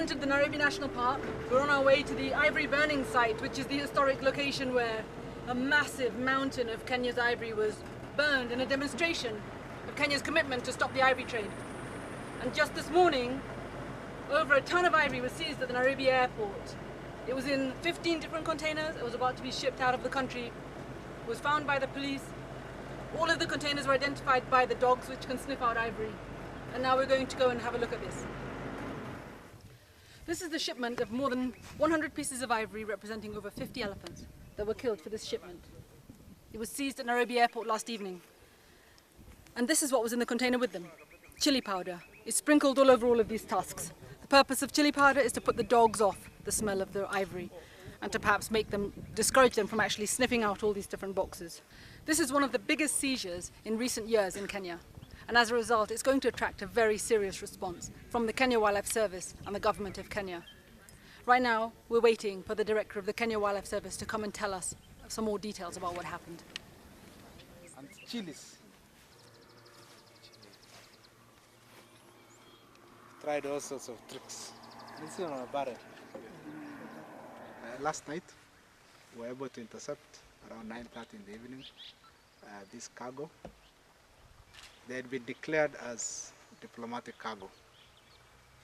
entered the Nairobi National Park. We're on our way to the Ivory Burning Site, which is the historic location where a massive mountain of Kenya's ivory was burned in a demonstration of Kenya's commitment to stop the ivory trade. And just this morning, over a ton of ivory was seized at the Nairobi airport. It was in 15 different containers. It was about to be shipped out of the country. It was found by the police. All of the containers were identified by the dogs which can sniff out ivory. And now we're going to go and have a look at this. This is the shipment of more than 100 pieces of ivory representing over 50 elephants that were killed for this shipment. It was seized at Nairobi airport last evening. And this is what was in the container with them. Chili powder is sprinkled all over all of these tusks. The purpose of chili powder is to put the dogs off the smell of the ivory and to perhaps discourage them from actually sniffing out all these different boxes. This is one of the biggest seizures in recent years in Kenya. And as a result, it's going to attract a very serious response from the Kenya Wildlife Service and the government of Kenya. Right now, we're waiting for the director of the Kenya Wildlife Service to come and tell us some more details about what happened. And chilies. Tried all sorts of tricks. This is on a barrel. Last night, we were able to intercept around 9:30 in the evening this cargo. They had been declared as diplomatic cargo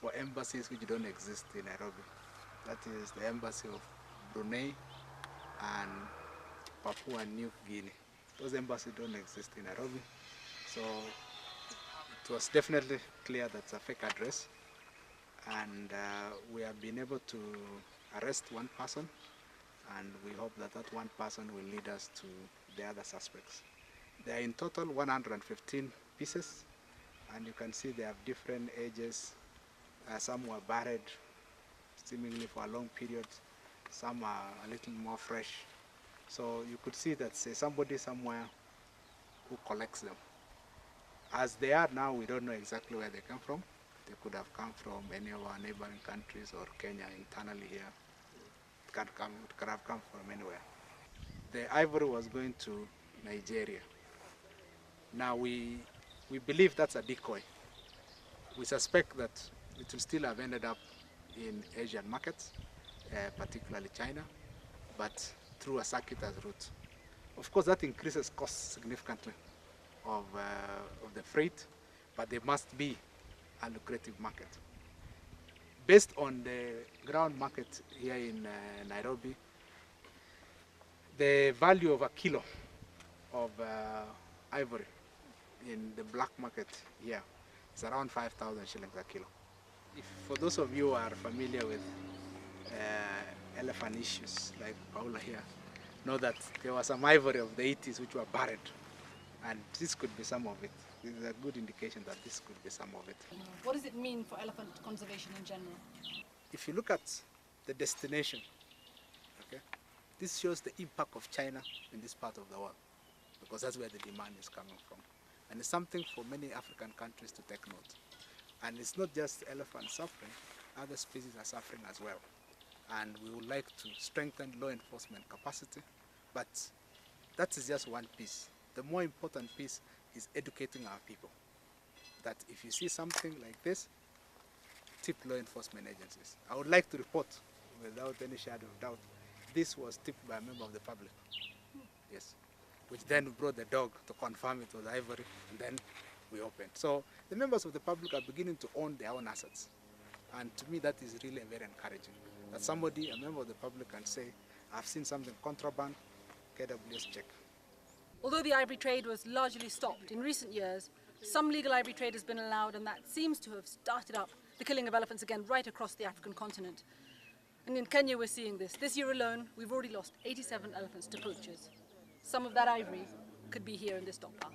for embassies which don't exist in Nairobi. That is the embassy of Brunei and Papua New Guinea. Those embassies don't exist in Nairobi. So it was definitely clear that's a fake address. And we have been able to arrest one person, and we hope that that one person will lead us to the other suspects. There are in total 115 pieces, and you can see they have different ages. Some were buried seemingly for a long period, some are a little more fresh. So you could see that somebody somewhere who collects them. As they are now, we don't know exactly where they come from. They could have come from any of our neighboring countries or Kenya internally here. It could have come from anywhere. The ivory was going to Nigeria. Now we believe that's a decoy. We suspect that it will still have ended up in Asian markets, particularly China, but through a circuitous route. Of course, that increases costs significantly of the freight, but there must be a lucrative market. Based on the ground market here in Nairobi, the value of a kilo of ivory in the black market here is around 5,000 shillings a kilo. For those of you who are familiar with elephant issues, like Paula here, know that there was some ivory of the 80s which were buried, and this could be some of it. This is a good indication that this could be some of it. What does it mean for elephant conservation in general? If you look at the destination, okay, this shows the impact of China in this part of the world, because that's where the demand is coming from. And it's something for many African countries to take note. And it's not just elephants suffering, other species are suffering as well. And we would like to strengthen law enforcement capacity, but that is just one piece. The more important piece is educating our people, that if you see something like this, tip law enforcement agencies. I would like to report, without any shadow of doubt, this was tipped by a member of the public. Yes. Which then brought the dog to confirm it was ivory, and then we opened. So the members of the public are beginning to own their own assets. And to me, that is really very encouraging. That somebody, a member of the public, can say, I've seen something contraband, KWS check. Although the ivory trade was largely stopped in recent years, some legal ivory trade has been allowed, and that seems to have started up the killing of elephants again right across the African continent. And in Kenya we're seeing this. This year alone, we've already lost 87 elephants to poachers. Some of that ivory could be here in this stockpile.